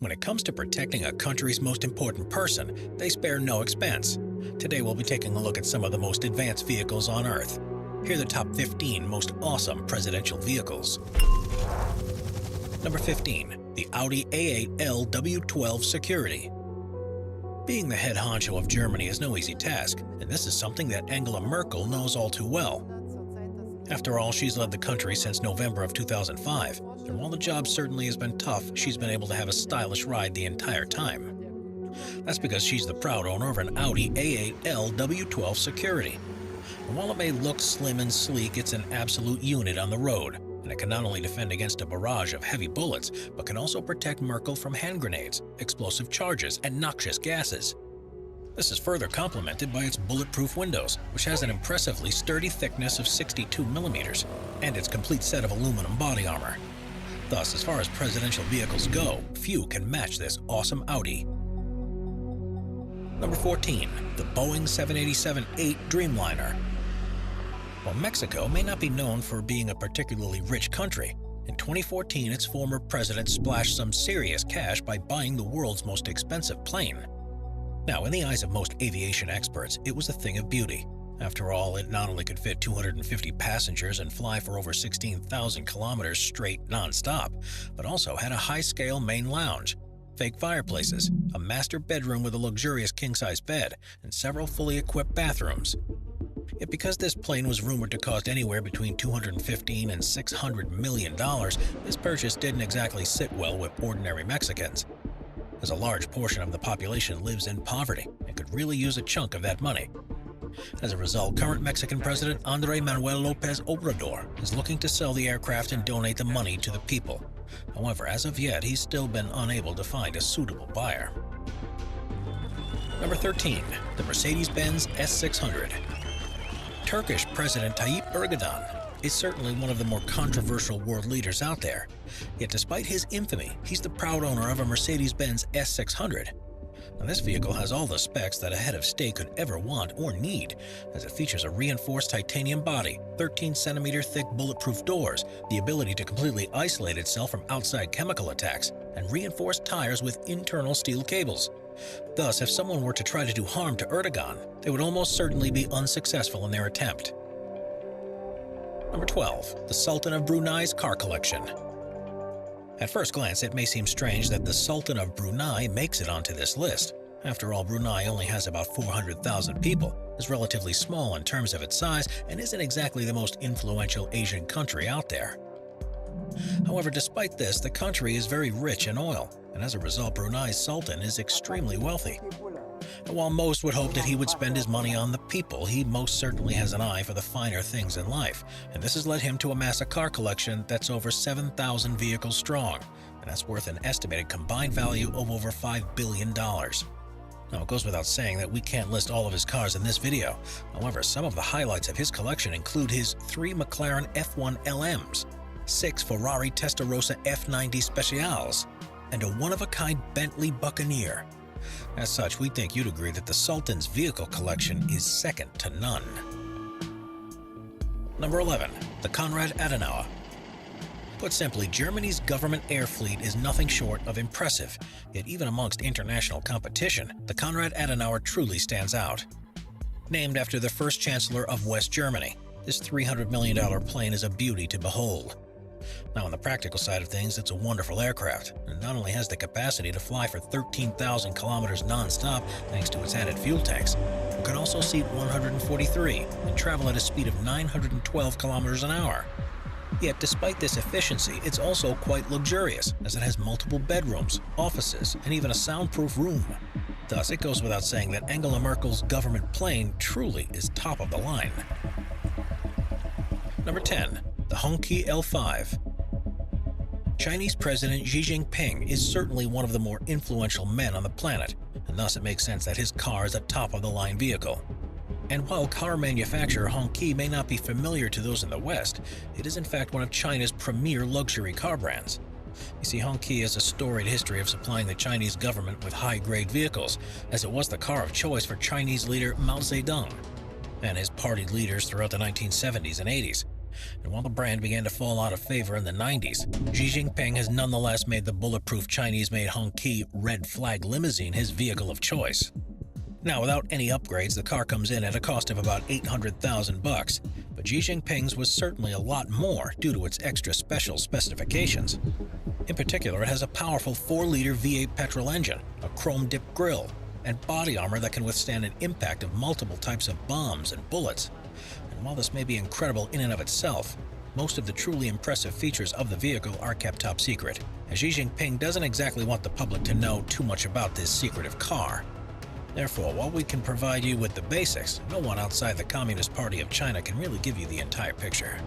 When it comes to protecting a country's most important person, they spare no expense. Today we'll be taking a look at some of the most advanced vehicles on Earth. Here are the top 15 most awesome presidential vehicles. Number 15. The Audi A8L W12 Security. Being the head honcho of Germany is no easy task, and this is something that Angela Merkel knows all too well. After all, she's led the country since November of 2005, and while the job certainly has been tough, she's been able to have a stylish ride the entire time. That's because she's the proud owner of an Audi A8L W12 Security. And while it may look slim and sleek, it's an absolute unit on the road, and it can not only defend against a barrage of heavy bullets, but can also protect Merkel from hand grenades, explosive charges, and noxious gases. This is further complemented by its bulletproof windows, which has an impressively sturdy thickness of 62 millimeters, and its complete set of aluminum body armor. Thus, as far as presidential vehicles go, few can match this awesome Audi. Number 14. The Boeing 787-8 Dreamliner. While Mexico may not be known for being a particularly rich country, in 2014 its former president splashed some serious cash by buying the world's most expensive plane. Now, in the eyes of most aviation experts, it was a thing of beauty. After all, it not only could fit 250 passengers and fly for over 16,000 kilometers straight non-stop, but also had a high-scale main lounge, fake fireplaces, a master bedroom with a luxurious king-size bed, and several fully equipped bathrooms. Yet because this plane was rumored to cost anywhere between $215 and $600 million, this purchase didn't exactly sit well with ordinary Mexicans, as a large portion of the population lives in poverty and could really use a chunk of that money. As a result, current Mexican President Andrés Manuel López Obrador is looking to sell the aircraft and donate the money to the people. However, as of yet, he's still been unable to find a suitable buyer. Number 13. The Mercedes-Benz S600. Turkish President Tayyip Erdogan is certainly one of the more controversial world leaders out there. Yet despite his infamy, he's the proud owner of a Mercedes-Benz S600. Now, this vehicle has all the specs that a head of state could ever want or need, as it features a reinforced titanium body, 13-centimeter thick bulletproof doors, the ability to completely isolate itself from outside chemical attacks, and reinforced tires with internal steel cables. Thus, if someone were to try to do harm to Erdogan, they would almost certainly be unsuccessful in their attempt. Number 12. The Sultan of Brunei's car collection. At first glance, it may seem strange that the Sultan of Brunei makes it onto this list. After all, Brunei only has about 400,000 people, is relatively small in terms of its size, and isn't exactly the most influential Asian country out there. However, despite this, the country is very rich in oil, and as a result, Brunei's Sultan is extremely wealthy. And while most would hope that he would spend his money on the people, he most certainly has an eye for the finer things in life, and this has led him to amass a car collection that's over 7,000 vehicles strong, and that's worth an estimated combined value of over $5 billion. Now, it goes without saying that we can't list all of his cars in this video. However, some of the highlights of his collection include his 3 McLaren F1 LMs, 6 Ferrari Testarossa F90 Specials, and a one-of-a-kind Bentley Buccaneer. As such, we think you'd agree that the Sultan's vehicle collection is second to none. Number 11. The Konrad Adenauer. Put simply, Germany's government air fleet is nothing short of impressive, yet even amongst international competition, the Konrad Adenauer truly stands out. Named after the first chancellor of West Germany, this $300 million plane is a beauty to behold. Now, on the practical side of things, it's a wonderful aircraft, and not only has the capacity to fly for 13,000 kilometers non-stop thanks to its added fuel tanks, it can also seat 143 and travel at a speed of 912 kilometers an hour. Yet, despite this efficiency, it's also quite luxurious, as it has multiple bedrooms, offices, and even a soundproof room. Thus, it goes without saying that Angela Merkel's government plane truly is top of the line. Number 10. The Hongqi L5. Chinese President Xi Jinping is certainly one of the more influential men on the planet, and thus it makes sense that his car is a top-of-the-line vehicle. And while car manufacturer Hongqi may not be familiar to those in the West, it is in fact one of China's premier luxury car brands. You see, Hongqi has a storied history of supplying the Chinese government with high-grade vehicles, as it was the car of choice for Chinese leader Mao Zedong and his party leaders throughout the 1970s and 80s. And while the brand began to fall out of favor in the 90s, Xi Jinping has nonetheless made the bulletproof Chinese-made Hongqi Red Flag limousine his vehicle of choice. Now, without any upgrades, the car comes in at a cost of about $800,000, but Xi Jinping's was certainly a lot more due to its extra special specifications. In particular, it has a powerful 4-liter V8 petrol engine, a chrome-dipped grille, and body armor that can withstand an impact of multiple types of bombs and bullets. And while this may be incredible in and of itself, most of the truly impressive features of the vehicle are kept top secret, as Xi Jinping doesn't exactly want the public to know too much about this secretive car. Therefore, while we can provide you with the basics, no one outside the Communist Party of China can really give you the entire picture.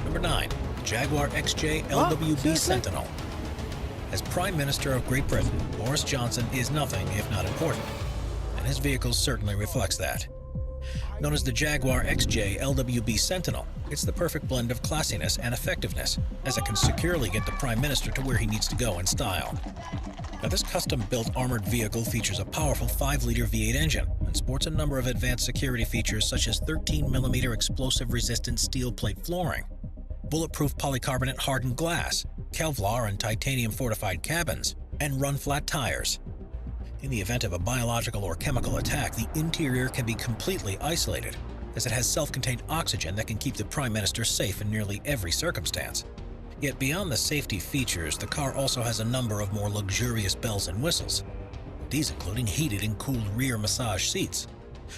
Number 9. Jaguar XJ LWB Sentinel. As Prime Minister of Great Britain, Boris Johnson is nothing if not important, and his vehicle certainly reflects that. Known as the Jaguar XJ LWB Sentinel, it's the perfect blend of classiness and effectiveness, as it can securely get the Prime Minister to where he needs to go in style. Now, this custom-built armored vehicle features a powerful 5-liter V8 engine and sports a number of advanced security features such as 13mm explosive-resistant steel plate flooring, bulletproof polycarbonate hardened glass, Kevlar and titanium-fortified cabins, and run-flat tires. In the event of a biological or chemical attack, the interior can be completely isolated, as it has self-contained oxygen that can keep the Prime Minister safe in nearly every circumstance. Yet beyond the safety features, the car also has a number of more luxurious bells and whistles. These including heated and cooled rear massage seats,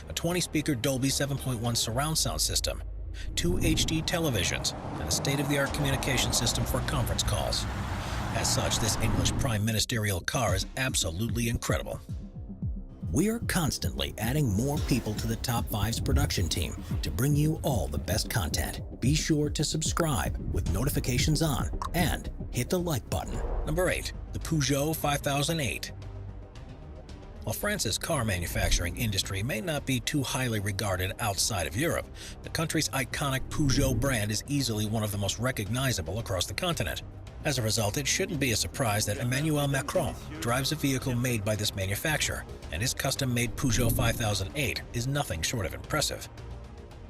a 20-speaker Dolby 7.1 surround sound system, 2 HD televisions, and a state-of-the-art communication system for conference calls. As such, this English prime ministerial car is absolutely incredible. We are constantly adding more people to the Top 5's production team to bring you all the best content. Be sure to subscribe with notifications on and hit the like button. Number 8. The Peugeot 5008. While France's car manufacturing industry may not be too highly regarded outside of Europe, the country's iconic Peugeot brand is easily one of the most recognizable across the continent. As a result, it shouldn't be a surprise that Emmanuel Macron drives a vehicle made by this manufacturer, and his custom-made Peugeot 5008 is nothing short of impressive.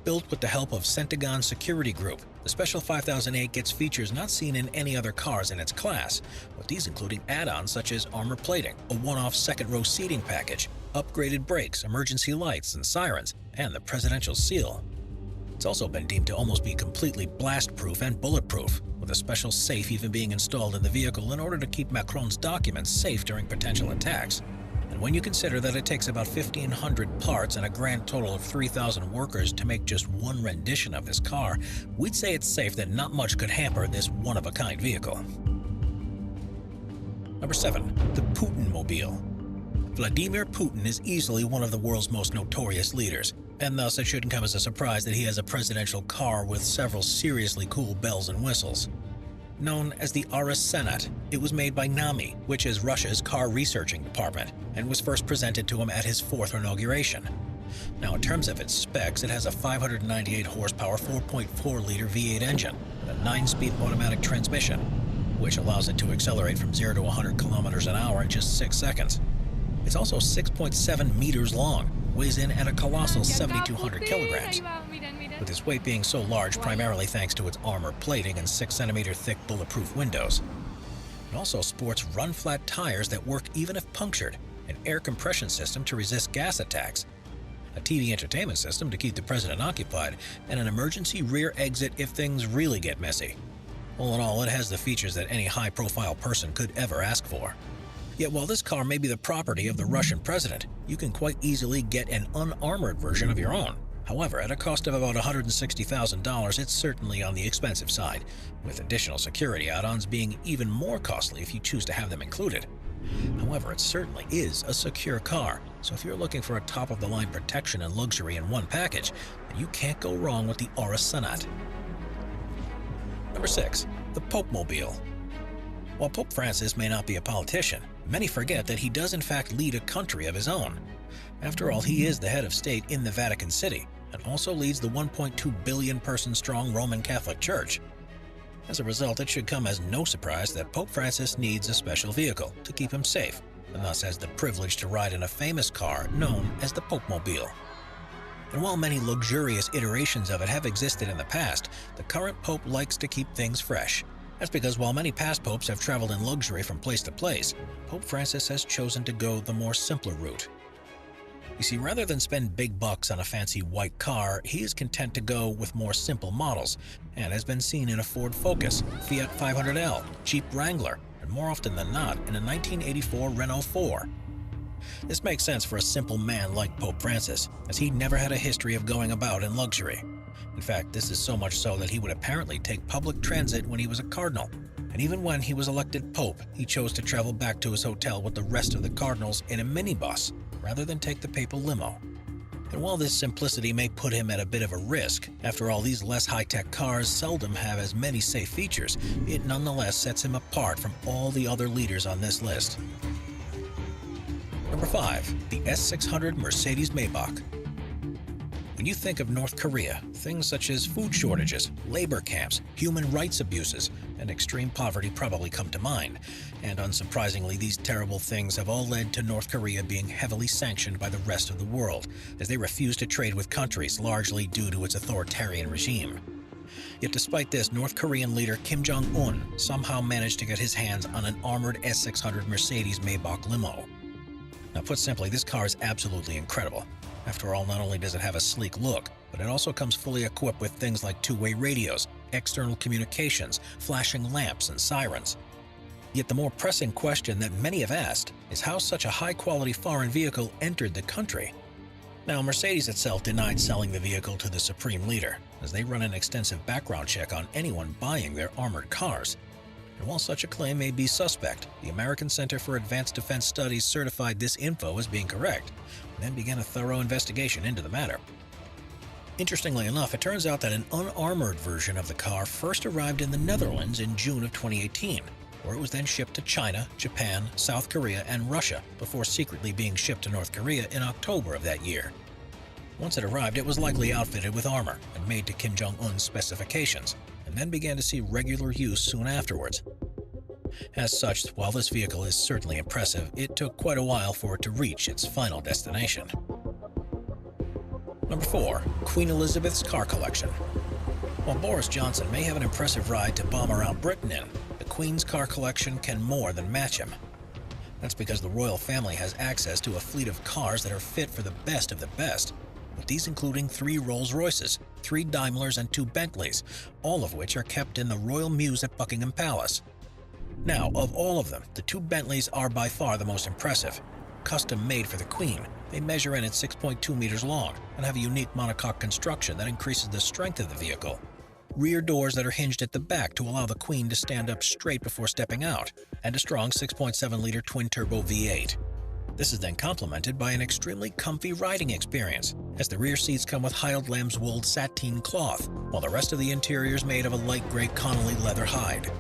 Built with the help of Centagon Security Group, the Special 5008 gets features not seen in any other cars in its class, with these including add-ons such as armor plating, a one-off second-row seating package, upgraded brakes, emergency lights and sirens, and the presidential seal. It's also been deemed to almost be completely blast-proof and bulletproof, with a special safe even being installed in the vehicle in order to keep Macron's documents safe during potential attacks. And when you consider that it takes about 1,500 parts and a grand total of 3,000 workers to make just one rendition of this car, we'd say it's safe that not much could hamper this one-of-a-kind vehicle. Number 7. The Putin-mobile. Vladimir Putin is easily one of the world's most notorious leaders, and thus it shouldn't come as a surprise that he has a presidential car with several seriously cool bells and whistles. Known as the RS Senat, it was made by NAMI, which is Russia's car researching department, and was first presented to him at his 4th inauguration. Now, in terms of its specs, it has a 598 horsepower 4.4-liter V8 engine with a 9-speed automatic transmission, which allows it to accelerate from 0 to 100 kilometers an hour in just 6 seconds. It's also 6.7 meters long, weighs in at a colossal 7,200 kilograms, with its weight being so large primarily thanks to its armor plating and 6-centimeter thick bulletproof windows. It also sports run-flat tires that work even if punctured, an air compression system to resist gas attacks, a TV entertainment system to keep the president occupied, and an emergency rear exit if things really get messy. All in all, it has the features that any high-profile person could ever ask for. Yet while this car may be the property of the Russian president, you can quite easily get an unarmored version of your own. However, at a cost of about $160,000, it's certainly on the expensive side, with additional security add-ons being even more costly if you choose to have them included. However, it certainly is a secure car, so if you're looking for a top-of-the-line protection and luxury in one package, then you can't go wrong with the RS Senat. Number 6. The Pope-mobile. While Pope Francis may not be a politician, many forget that he does in fact lead a country of his own. After all, he is the head of state in the Vatican City, and also leads the 1.2 billion person strong Roman Catholic Church. As a result, it should come as no surprise that Pope Francis needs a special vehicle to keep him safe, and thus has the privilege to ride in a famous car known as the Pope-mobile. And while many luxurious iterations of it have existed in the past, the current Pope likes to keep things fresh. That's because while many past popes have traveled in luxury from place to place, Pope Francis has chosen to go the more simpler route. You see, rather than spend big bucks on a fancy white car, he is content to go with more simple models, and has been seen in a Ford Focus, Fiat 500L, Jeep Wrangler, and more often than not, in a 1984 Renault 4. This makes sense for a simple man like Pope Francis, as he never had a history of going about in luxury. In fact, this is so much so that he would apparently take public transit when he was a cardinal. And even when he was elected Pope, he chose to travel back to his hotel with the rest of the cardinals in a minibus, rather than take the papal limo. And while this simplicity may put him at a bit of a risk, after all, these less high-tech cars seldom have as many safe features, it nonetheless sets him apart from all the other leaders on this list. Number 5. The S600 Mercedes-Maybach. When you think of North Korea, things such as food shortages, labor camps, human rights abuses, and extreme poverty probably come to mind. And unsurprisingly, these terrible things have all led to North Korea being heavily sanctioned by the rest of the world, as they refuse to trade with countries largely due to its authoritarian regime. Yet despite this, North Korean leader Kim Jong-un somehow managed to get his hands on an armored S600 Mercedes-Maybach limo. Now, put simply, this car is absolutely incredible. After all, not only does it have a sleek look, but it also comes fully equipped with things like two-way radios, external communications, flashing lamps, and sirens. Yet the more pressing question that many have asked is how such a high-quality foreign vehicle entered the country. Now, Mercedes itself denied selling the vehicle to the supreme leader, as they run an extensive background check on anyone buying their armored cars. And while such a claim may be suspect, the American Center for Advanced Defense Studies certified this info as being correct, and then began a thorough investigation into the matter. Interestingly enough, it turns out that an unarmored version of the car first arrived in the Netherlands in June of 2018, where it was then shipped to China, Japan, South Korea, and Russia, before secretly being shipped to North Korea in October of that year. Once it arrived, it was likely outfitted with armor and made to Kim Jong-un's specifications, and then began to see regular use soon afterwards. As such, while this vehicle is certainly impressive, it took quite a while for it to reach its final destination. Number 4. Queen Elizabeth's car collection. While Boris Johnson may have an impressive ride to bomb around Britain in, the Queen's car collection can more than match him. That's because the royal family has access to a fleet of cars that are fit for the best of the best, with these including 3 Rolls-Royces, 3 Daimlers, and 2 Bentleys, all of which are kept in the Royal Mews at Buckingham Palace. Now, of all of them, the 2 Bentleys are by far the most impressive. Custom made for the Queen, they measure in at 6.2 meters long and have a unique monocoque construction that increases the strength of the vehicle. Rear doors that are hinged at the back to allow the Queen to stand up straight before stepping out, and a strong 6.7-liter twin-turbo V8. This is then complemented by an extremely comfy riding experience, as the rear seats come with Heil Lamb's wool sateen cloth, while the rest of the interior is made of a light gray Connolly leather hide.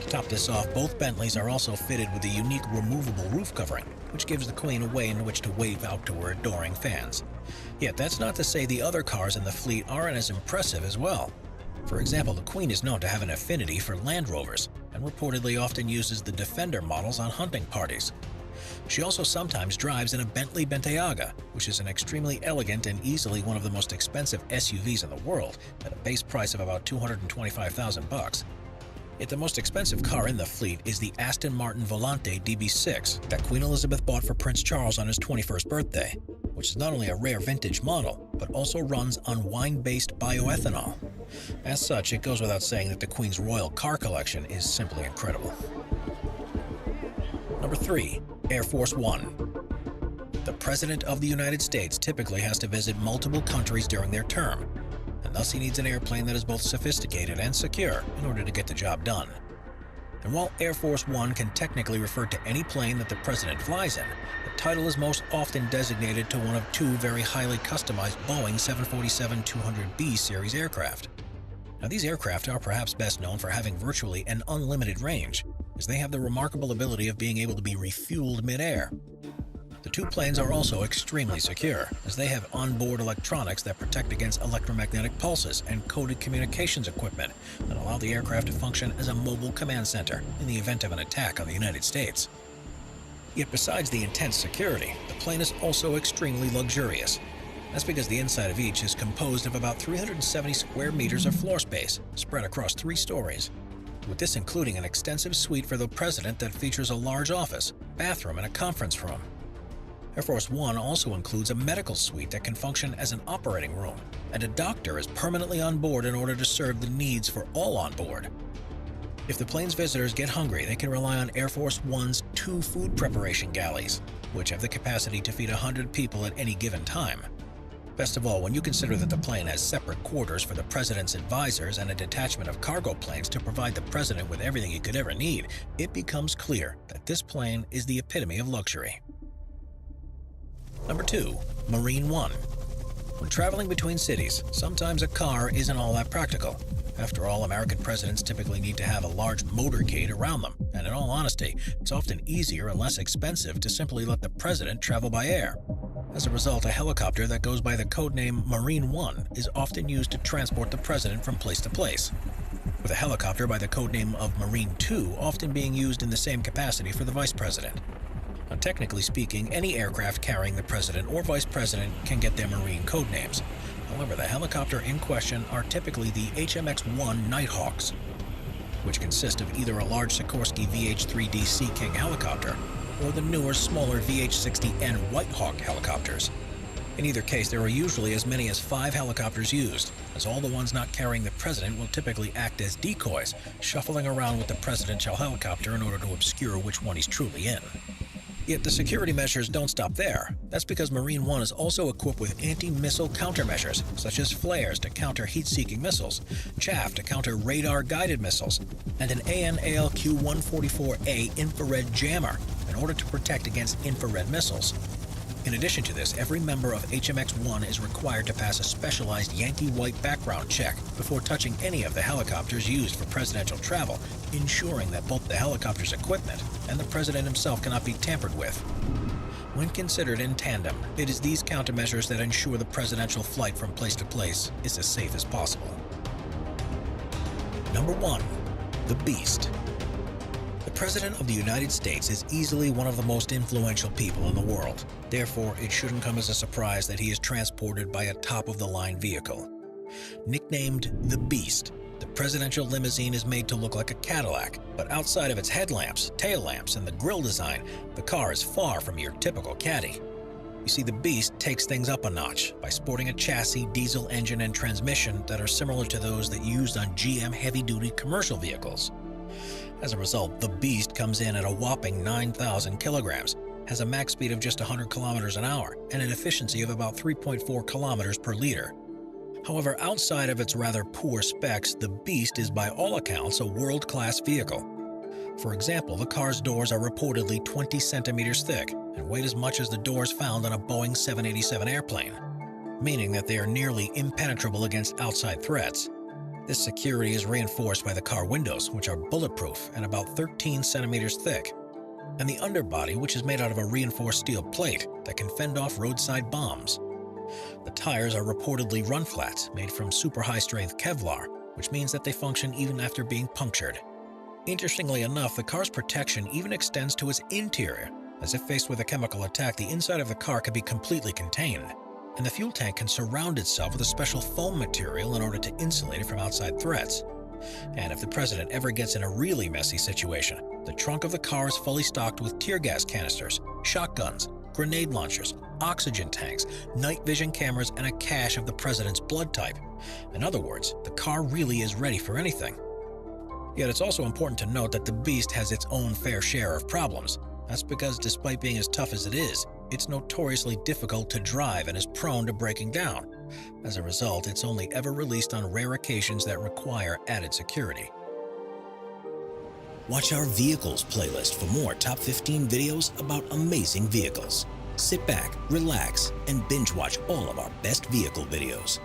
To top this off, both Bentleys are also fitted with a unique removable roof covering, which gives the Queen a way in which to wave out to her adoring fans. Yet that's not to say the other cars in the fleet aren't as impressive as well. For example, the Queen is known to have an affinity for Land Rovers, and reportedly often uses the Defender models on hunting parties. She also sometimes drives in a Bentley Bentayga, which is an extremely elegant and easily one of the most expensive SUVs in the world, at a base price of about $225,000. Yet the most expensive car in the fleet is the Aston Martin Volante DB6 that Queen Elizabeth bought for Prince Charles on his 21st birthday, which is not only a rare vintage model, but also runs on wine-based bioethanol. As such, it goes without saying that the Queen's royal car collection is simply incredible. Number 3. Air Force One. The President of the United States typically has to visit multiple countries during their term, and thus he needs an airplane that is both sophisticated and secure in order to get the job done. And while Air Force One can technically refer to any plane that the President flies in, the title is most often designated to one of 2 very highly customized Boeing 747-200B series aircraft. Now, these aircraft are perhaps best known for having virtually an unlimited range, as they have the remarkable ability of being able to be refueled mid-air. The 2 planes are also extremely secure, as they have onboard electronics that protect against electromagnetic pulses and coded communications equipment that allow the aircraft to function as a mobile command center in the event of an attack on the United States. Yet besides the intense security, the plane is also extremely luxurious. That's because the inside of each is composed of about 370 square meters of floor space, spread across 3 stories, with this including an extensive suite for the president that features a large office, bathroom, and a conference room. Air Force One also includes a medical suite that can function as an operating room, and a doctor is permanently on board in order to serve the needs for all on board. If the plane's visitors get hungry, they can rely on Air Force One's 2 food preparation galleys, which have the capacity to feed 100 people at any given time. Best of all, when you consider that the plane has separate quarters for the president's advisors and a detachment of cargo planes to provide the president with everything he could ever need, it becomes clear that this plane is the epitome of luxury. Number 2. Marine One. When traveling between cities, sometimes a car isn't all that practical. After all, American presidents typically need to have a large motorcade around them, and in all honesty, it's often easier and less expensive to simply let the president travel by air. As a result, a helicopter that goes by the codename Marine One is often used to transport the president from place to place, with a helicopter by the codename of Marine Two often being used in the same capacity for the vice president. Now, technically speaking, any aircraft carrying the president or vice president can get their Marine codenames. However, the helicopter in question are typically the HMX-1 Nighthawks, which consist of either a large Sikorsky VH-3D Sea King helicopter or the newer, smaller VH-60N Whitehawk helicopters. In either case, there are usually as many as 5 helicopters used, as all the ones not carrying the president will typically act as decoys, shuffling around with the presidential helicopter in order to obscure which one he's truly in. Yet the security measures don't stop there. That's because Marine One is also equipped with anti-missile countermeasures, such as flares to counter heat-seeking missiles, chaff to counter radar-guided missiles, and an AN/ALQ-144A infrared jammer in order to protect against infrared missiles. In addition to this, every member of HMX-1 is required to pass a specialized Yankee White background check before touching any of the helicopters used for presidential travel, ensuring that both the helicopter's equipment and the president himself cannot be tampered with. When considered in tandem, it is these countermeasures that ensure the presidential flight from place to place is as safe as possible. Number 1. The Beast. The President of the United States is easily one of the most influential people in the world. Therefore, it shouldn't come as a surprise that he is transported by a top-of-the-line vehicle. Nicknamed the Beast, the presidential limousine is made to look like a Cadillac, but outside of its headlamps, tail lamps, and the grille design, the car is far from your typical Caddy. You see, the Beast takes things up a notch by sporting a chassis, diesel engine, and transmission that are similar to those that used on GM heavy-duty commercial vehicles. As a result, the Beast comes in at a whopping 9,000 kilograms, has a max speed of just 100 kilometers an hour, and an efficiency of about 3.4 kilometers per liter. However, outside of its rather poor specs, the Beast is by all accounts a world-class vehicle. For example, the car's doors are reportedly 20 centimeters thick and weigh as much as the doors found on a Boeing 787 airplane, meaning that they are nearly impenetrable against outside threats. This security is reinforced by the car windows, which are bulletproof and about 13 centimeters thick, and the underbody, which is made out of a reinforced steel plate that can fend off roadside bombs. The tires are reportedly run flats made from super high-strength Kevlar, which means that they function even after being punctured. Interestingly enough, the car's protection even extends to its interior, as if faced with a chemical attack, the inside of the car can be completely contained, and the fuel tank can surround itself with a special foam material in order to insulate it from outside threats. And if the president ever gets in a really messy situation, the trunk of the car is fully stocked with tear gas canisters, shotguns, grenade launchers, oxygen tanks, night vision cameras, and a cache of the president's blood type. In other words, the car really is ready for anything. Yet it's also important to note that the Beast has its own fair share of problems. That's because despite being as tough as it is, it's notoriously difficult to drive and is prone to breaking down. As a result, it's only ever released on rare occasions that require added security. Watch our Vehicles playlist for more top 15 videos about amazing vehicles. Sit back, relax, and binge watch all of our best vehicle videos.